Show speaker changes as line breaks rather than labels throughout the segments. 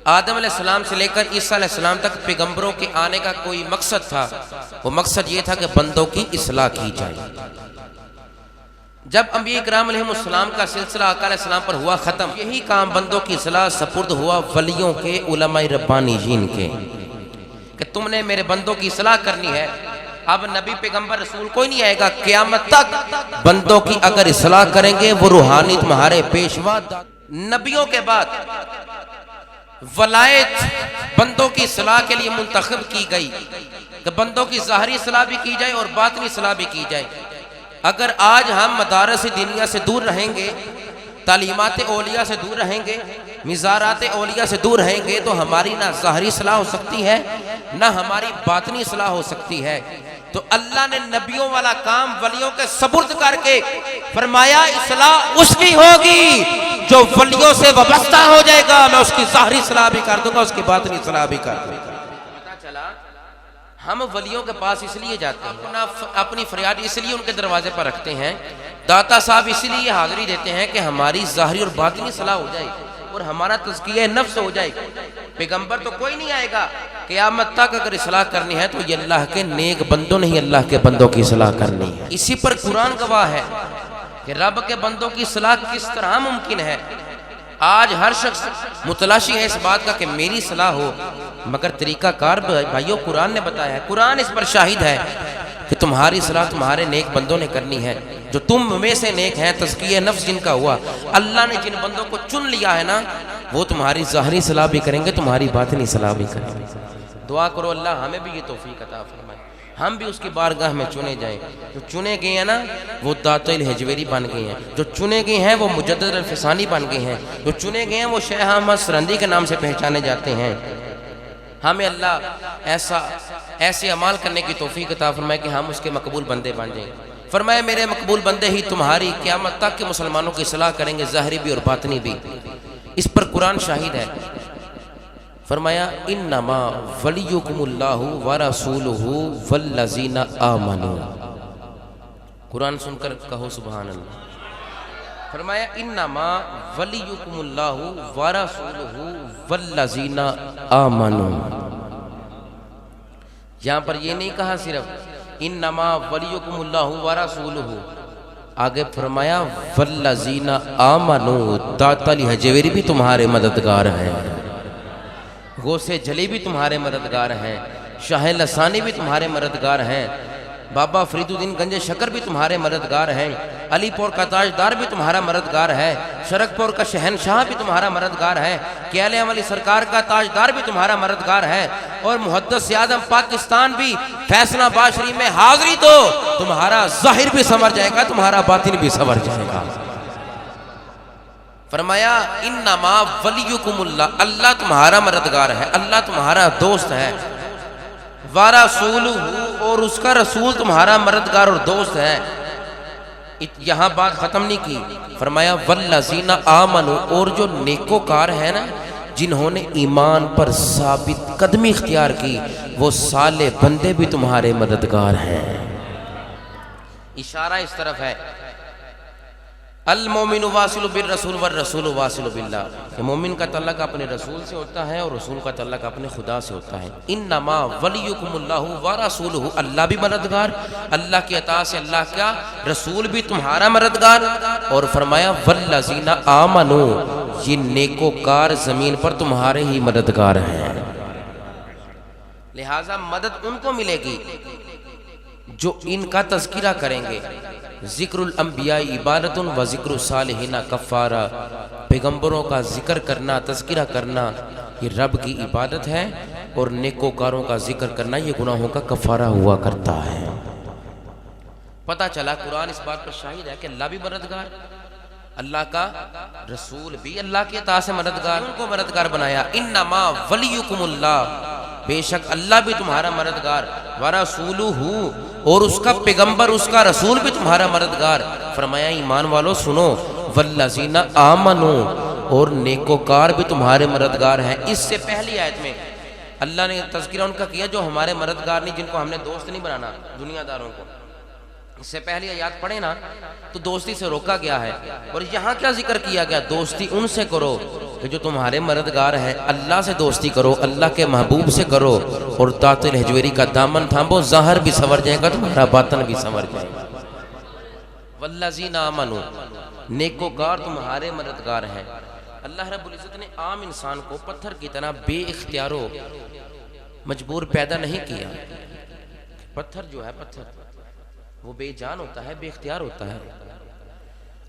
آدم علیہ السلام سے لے کر عیسیٰ علیہ السلام تک پیغمبروں کے آنے کا کوئی مقصد تھا، وہ مقصد یہ تھا کہ بندوں کی اصلاح کی جائے۔ جب انبیاء کرام علیہ السلام کا سلسلہ آقا علیہ السلام پر ہوا ختم، یہی کام بندوں کی اصلاح سپرد ہوا ولیوں کے، علماء ربانیین کے، کہ تم نے میرے بندوں کی اصلاح کرنی ہے۔ اب نبی پیغمبر رسول کوئی نہیں آئے گا، قیامت تک بندوں کی اگر اصلاح کریں گے وہ روحانی تمہارے پیشوا۔ نبیوں کے بعد ولایت بندوں کی اصلاح کے لیے منتخب کی گئی کہ بندوں کی ظاہری اصلاح بھی کی جائے اور باطنی اصلاح بھی کی جائے۔ اگر آج ہم مدارس دینیہ سے دور رہیں گے، تعلیمات اولیاء سے دور رہیں گے، مزارات اولیاء سے دور رہیں گے، تو ہماری نہ ظاہری اصلاح ہو سکتی ہے نہ ہماری باطنی اصلاح ہو سکتی ہے۔ تو اللہ نے نبیوں والا کام ولیوں کے سپرد کر کے فرمایا اصلاح اس کی ہوگی جو ولیوں سے وابستہ ہو جائے گا، میں اس کی ظاہری اصلاح بھی کر دوں گا، اس کی باطنی اصلاح بھی کر دوں گا۔ پتہ چلا ہم ولیوں کے پاس اس لیے جاتے ہیں، اپنی فریاد اس لیے ان کے دروازے پر رکھتے ہیں، داتا صاحب اس لیے حاضری دیتے ہیں کہ ہماری ظاہری اور باطنی اصلاح ہو جائے اور ہمارا تزکیہ نفس ہو جائے۔ پیغمبر تو کوئی نہیں آئے گا، قیامت تک اگر اصلاح کرنی ہے تو یہ اللہ کے نیک بندوں نے ہی اللہ کے بندوں کی اصلاح کرنی ہے۔ اسی پر قرآن گواہ ہے کہ رب کے بندوں کی اصلاح کس طرح ممکن ہے۔ آج ہر شخص متلاشی ہے اس بات کا کہ میری اصلاح ہو، مگر طریقہ کار بھائیو قرآن نے بتایا ہے، قرآن اس پر شاہد ہے کہ تمہاری اصلاح تمہارے نیک بندوں نے کرنی ہے۔ جو تم میں سے نیک ہیں، تزکیہ نفس جن کا ہوا، اللہ نے جن بندوں کو چن لیا ہے نا، وہ تمہاری ظاہری اصلاح بھی کریں گے، تمہاری باطنی اصلاح بھی کریں گے۔ دعا کرو اللہ ہمیں بھی یہ توفیق عطا فرمائے، ہم بھی اس کی بارگاہ میں چنے جائیں۔ جو چنے گئے ہیں نا وہ داتا الحجویری بن گئے ہیں، جو چنے گئے ہیں وہ مجدد الفسانی بن گئے ہیں، جو چنے گئے ہیں وہ شیخ احمد سرندی کے نام سے پہچانے جاتے ہیں۔ ہمیں اللہ ایسے اعمال کرنے کی توفیق عطا فرمائے کہ ہم اس کے مقبول بندے بن جائیں۔ فرمایا میرے مقبول بندے ہی تمہاری قیامت تک کے مسلمانوں کی اصلاح کریں گے، ظاہری بھی اور باطنی بھی۔ اس پر قرآن شاہد ہے، فرمایا انما ولیکم اللہ ورسولہ والذین آمنوا۔ قرآن سن کر کہو سبحان اللہ۔ فرمایا انما ولیکم اللہ ورسولہ والذین آمنوا۔ یہاں پر یہ نہیں کہا صرف انما ولیکم اللہ ورسولہ، آگے فرمایا والذین آمنوا، داتا علی حجویری بھی تمہارے مددگار ہیں، غوث جلی بھی تمہارے مددگار ہیں، شاہ لسانی بھی تمہارے مددگار ہیں، بابا فرید الدین گنج شکر بھی تمہارے مددگار ہیں، علی پور کا تاجدار بھی تمہارا مددگار ہے، شرک پور کا شہنشاہ بھی تمہارا مددگار ہے، کیلے علی سرکار کا تاجدار بھی تمہارا مددگار ہے، اور محدث اعظم پاکستان بھی فیصل آباد شریف میں حاضری دو، تمہارا ظاہر بھی سنور جائے گا، تمہارا باطن بھی سنور جائے گا۔ فرمایا انما ولیکم اللہ، اللہ تمہارا مددگار ہے، اللہ تمہارا دوست ہے، ورسولہ، اور اس کا رسول تمہارا مددگار اور دوست ہے۔ یہاں بات ختم نہیں کی، فرمایا والذین آمنوا، اور جو نیکوکار ہیں نا، جنہوں نے ایمان پر ثابت قدمی اختیار کی، وہ صالح بندے بھی تمہارے مددگار ہیں۔ اشارہ اس طرف ہے المومن واصل بالرسول والرسول واصل باللہ، کہ مومن کا تعلق اپنے رسول سے ہوتا ہے اور رسول کا تعلق اپنے خدا سے ہوتا ہے۔ انما ولیکم اللہ ورسولہ، اللہ بھی مددگار، اللہ کی عطا سے اللہ کا رسول بھی تمہارا مددگار، اور فرمایا والذین آمنوا، یہ نیکوکار زمین پر تمہارے ہی مددگار ہیں۔ لہٰذا مدد ان کو ملے گی جو ان کا تذکرہ کریں گے۔ ذکر الانبیاء عبادت و ذکر الصالحین کفارہ، پیغمبروں کا ذکر کرنا، تذکرہ کرنا یہ رب کی عبادت ہے، اور نیکوکاروں کا ذکر کرنا یہ گناہوں کا کفارہ ہوا کرتا ہے۔ پتہ چلا قرآن اس بات پر شاہد ہے کہ اللہ بھی مددگار، اللہ کا رسول بھی اللہ کی عطا سے مددگار، ان کو مددگار بنایا۔ انما ولیکم اللہ، بے شک اللہ بھی تمہارا مددگار، ورسولہ، اور اس کا پیغمبر اس کا رسول بھی تمہارا مددگار۔ فرمایا ایمان والو سنو، والذین آمنوا، اور نیکوکار بھی تمہارے مددگار ہیں۔ اس سے پہلی آیت میں اللہ نے تذکرہ ان کا کیا جو ہمارے مددگار نہیں، جن کو ہم نے دوست نہیں بنانا، دنیا داروں کو۔ اس سے پہلی آیات پڑھیں نا تو دوستی سے روکا گیا ہے، اور یہاں کیا ذکر کیا گیا؟ دوستی ان سے کرو کہ جو تمہارے مددگار ہیں اللہ سے دوستی کرو، اللہ کے محبوب سے کرو، اور دات الحجویری کا دامن تھامو، ظاہر بھی سنور جائے گا، تمہارا باطن بھی سنور جائے گا۔ والذین آمنوا، نیکوکار تمہارے مددگار ہیں۔ اللہ رب العزت نے عام انسان کو پتھر کی طرح بے اختیارو مجبور پیدا نہیں کیا۔ پتھر جو ہے پتھر وہ بے جان ہوتا ہے، بے اختیار ہوتا ہے۔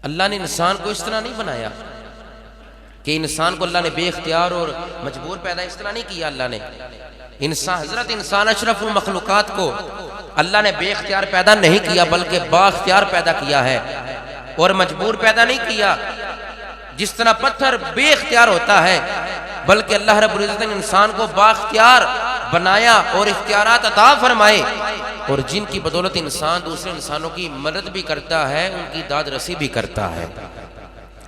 اللہ نے انسان کو اس طرح نہیں بنایا کہ انسان کو اللہ نے بے اختیار اور مجبور پیدا اس طرح نہیں کیا۔ اللہ نے حضرت انسان اشرف المخلوقات کو اللہ نے بے اختیار پیدا نہیں کیا، بلکہ با اختیار پیدا کیا ہے اور مجبور پیدا نہیں کیا۔ جس طرح پتھر بے اختیار ہوتا ہے، بلکہ اللہ رب العزت نے انسان کو با اختیار بنایا اور اختیارات عطا فرمائے، اور جن کی بدولت انسان دوسرے انسانوں کی مدد بھی کرتا ہے، ان کی داد رسی بھی کرتا ہے،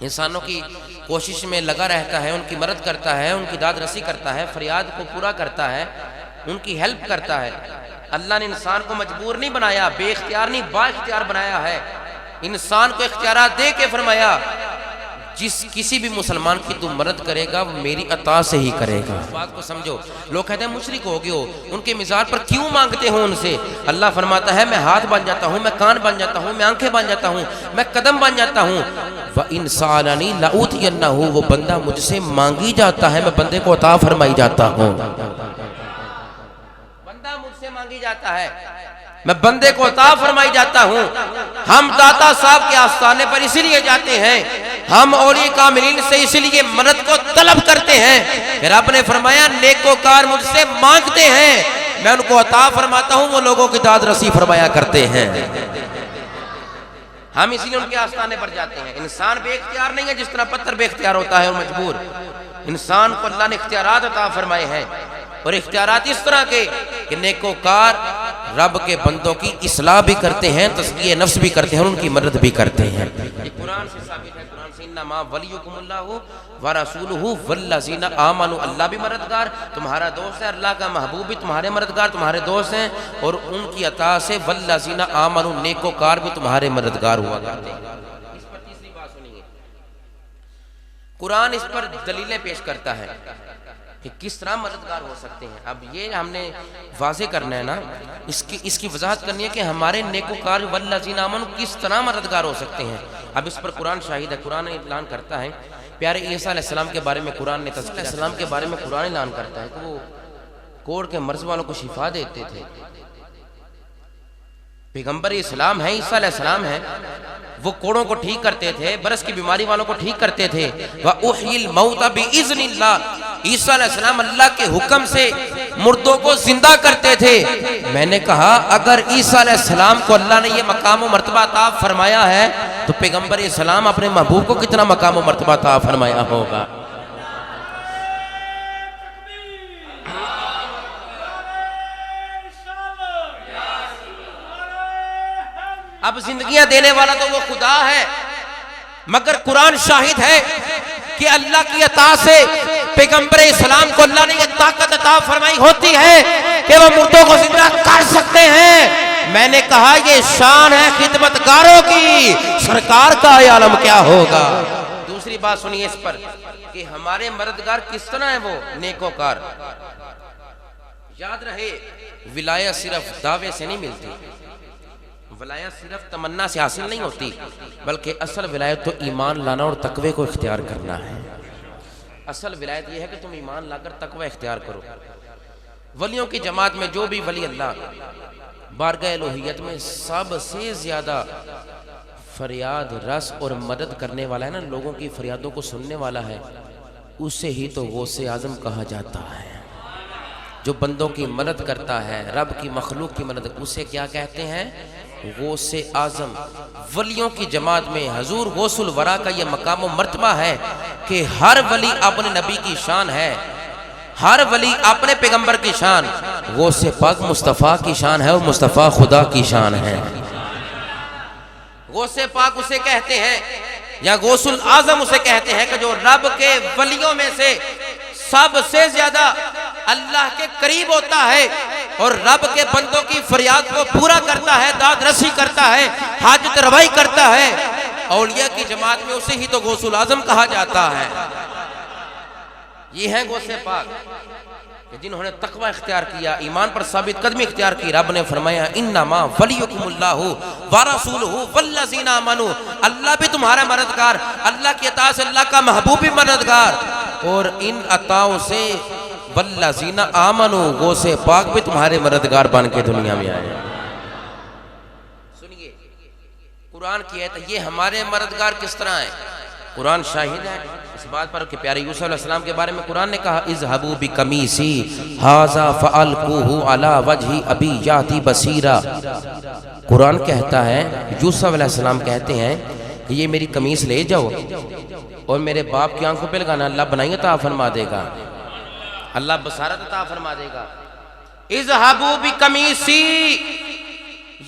انسانوں کی کوشش میں لگا رہتا ہے، ان کی مدد کرتا ہے، ان کی داد رسی کرتا ہے، فریاد کو پورا کرتا ہے، ان کی ہیلپ کرتا ہے۔ اللہ نے انسان کو مجبور نہیں بنایا، بے اختیار نہیں، با اختیار بنایا ہے۔ انسان کو اختیارات دے کے فرمایا کسی بھی مسلمان کی تو مدد کرے گا وہ میری عطا سے ہی کرے گا۔ اس بات کو سمجھو۔ لوگ کہتے ہیں مشرک ہو گئے ہو، ان کے مزار پر کیوں مانگتے ہو ان سے؟ اللہ فرماتا ہے میں ہاتھ بن جاتا ہوں، میں کان بن جاتا ہوں، میں آنکھیں بن جاتا ہوں، میں قدم بن جاتا ہوں۔ وَإِنْ سَأَلَنِي لَأُوتِيَنَّهُ، وہ بندہ مجھ سے مانگی جاتا ہے، میں بندے کو عطا فرمائی جاتا ہوں۔ بندہ مجھ سے مانگی جاتا ہے، میں بندے کو عطا فرمائی جاتا ہوں۔ ہم داتا صاحب کے آستانے پر اسی لیے جاتے ہیں، ہم اولیاء کاملین سے اسی لیے مدد کو طلب کرتے ہیں۔ رب نے فرمایا نیکوکار مجھ سے مانگتے ہیں، میں ان کو عطا فرماتا ہوں، وہ لوگوں کی داد رسی فرمایا کرتے ہیں۔ ہم اسی لیے ان کے آستانے پر جاتے ہیں۔ انسان بے اختیار نہیں ہے، جس طرح پتھر بے اختیار ہوتا ہے اور مجبور۔ انسان کو اللہ نے اختیارات عطا فرمائے ہیں، اور اختیارات اس طرح کے کہ نیکوکار رب کے بندوں کی اصلاح بھی کرتے ہیں، تزکیہ نفس بھی کرتے ہیں، اور ان کی مدد بھی کرتے ہیں۔ یہ قرآن سے ثابت ہے، قرآن سے انما ولیکم اللہ ورسولہ والذین آمنوا، اللہ بھی مددگار تمہارا دوست ہے، اللہ کا محبوب بھی تمہارے مددگار تمہارے دوست ہیں، اور ان کی عطا سے والذین آمنوا، نیکوکار بھی تمہارے مددگار ہوا کرتے ہیں۔ اس پر تیسری بات سنیے، قرآن اس پر دلیلیں پیش کرتا ہے کہ کس طرح مددگار ہو سکتے ہیں۔ اب یہ ہم نے واضح کرنا ہے نا، اس کی وضاحت کرنی ہے کہ ہمارے نیکوکار والذین آمنوا کس طرح مددگار ہو سکتے ہیں۔ اب اس پر قرآن شاہد ہے، قرآن اعلان کرتا ہے، پیارے عیسیٰ علیہ السلام کے بارے میں قرآن نے علیہ السلام کے بارے میں قرآن اعلان کرتا ہے کہ وہ کوڑ کے مرض والوں کو شفا دیتے تھے۔ پیغمبر اسلام ہیں، عیسیٰ علیہ السلام ہیں، وہ کوڑوں کو ٹھیک کرتے تھے، برس کی بیماری والوں کو ٹھیک کرتے تھے۔ وَأُحْيِي الْمَوْتَ بِإِذْنِ اللَّهِ، عیسیٰ علیہ السلام اللہ کے حکم سے مردوں کو زندہ کرتے تھے۔ میں نے کہا اگر عیسیٰ علیہ السلام کو اللہ نے یہ مقام و مرتبہ عطا فرمایا ہے تو پیغمبر اسلام اپنے محبوب کو کتنا مقام و مرتبہ عطا فرمایا ہوگا۔ اب زندگیاں دینے والا تو وہ خدا ہے، مگر قرآن شاہد ہے کہ اللہ کی عطا سے پیغمبر اسلام کو اللہ نے یہ طاقت عطا فرمائی ہوتی ہے کہ وہ مردوں کو زندہ کر سکتے ہیں۔ میں نے کہا یہ شان ہے خدمتگاروں کی، سرکار کا عالم کیا ہوگا۔ دوسری بات سنیے اس پر کہ ہمارے مددگار کس طرح ہیں، وہ نیکوکار۔ یاد رہے ولایت صرف دعوے سے نہیں ملتی، ولایت صرف تمنا سے حاصل نہیں ہوتی، بلکہ اصل ولایت تو ایمان لانا اور تقوی کو اختیار کرنا ہے۔ اصل ولایت یہ ہے کہ تم ایمان لا کر تقوی اختیار کرو۔ ولیوں کی جماعت میں جو بھی ولی اللہ بارگاہ الوہیت میں سب سے زیادہ فریاد رس اور مدد کرنے والا ہے نا، لوگوں کی فریادوں کو سننے والا ہے، اسے ہی تو غوث اعظم کہا جاتا ہے۔ جو بندوں کی مدد کرتا ہے، رب کی مخلوق کی مدد، اسے کیا کہتے ہیں؟ غوث اعظم۔ ولیوں کی جماعت میں حضور غوث الورا کا یہ مقام و مرتبہ ہے کہ ہر ولی اپنے نبی کی شان ہے، ہر ولی اپنے پیغمبر کی شان، غوث پاک مصطفیٰ کی شان ہے اور مصطفیٰ خدا کی شان ہے۔ غوث پاک اسے کہتے ہیں یا غوث الاعظم اسے کہتے ہیں کہ جو رب کے ولیوں میں سے سب سے زیادہ اللہ کے قریب ہوتا ہے اور رب کے بندوں کی فریاد کو پورا کرتا ہے، داد رسی کرتا ہے، حاجت روائی کرتا ہے۔ اولیاء کی جماعت میں اسے ہی تو غوث الاعظم کہا جاتا ہے۔ یہ ہیں غوث پاک کہ جنہوں نے تقوی اختیار کیا، ایمان پر ثابت قدمی اختیار کی۔ رب نے فرمایا انما ولیکم اللہ ورسولہ والذین آمنوا، اللہ بھی تمہارا مددگار، اللہ کی اطاعت سے اللہ کا محبوب بھی مددگار، اور ان عطاؤں سے والذین آمنوا، غوث پاک بھی تمہارے مددگار بن کے دنیا میں آئے۔ سنیے قرآن کی آیت، یہ ہمارے مددگار کس طرح ہیں؟ قرآن شاہد ہے اس بات پر کہ پیارے یوسف علیہ السلام کے بارے میں قرآن نے کہا اذهبوا بقمیصی ھذا فالقوہ علی وجہ ابی یاتی بصیرا۔ قرآن کہتا ہے، یوسف علیہ السلام کہتے ہیں کہ یہ میری قمیص لے جاؤ اور میرے باپ کی آنکھوں پہ لگانا، اللہ بنائی عطا فرما دے گا، اللہ بصارت عطا فرما دے گا۔ اذهبوا بقمیصی،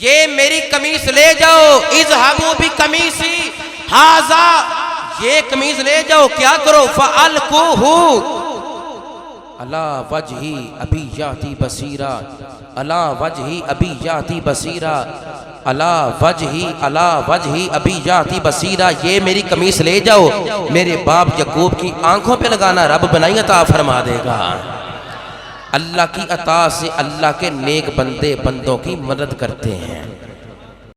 یہ میری قمیص لے جاؤ، اذهبوا بقمیصی ھذا، یہ قمیص لے جاؤ، کیا کرو؟ فَأَلْقُوهُ عَلَى وَجْهِ أَبِي يَأْتِي بَصِيرًا، عَلَى وَجْهِ أَبِي يَأْتِي بَصِيرًا، عَلَى وَجْهِ أَبِي يَأْتِي بَصِيرًا، یہ میری قمیص لے جاؤ، میرے باپ یعقوب کی آنکھوں پہ لگانا، رب بنائی عطا فرما دے گا۔ اللہ کی عطا سے اللہ کے نیک بندے بندوں کی مدد کرتے ہیں۔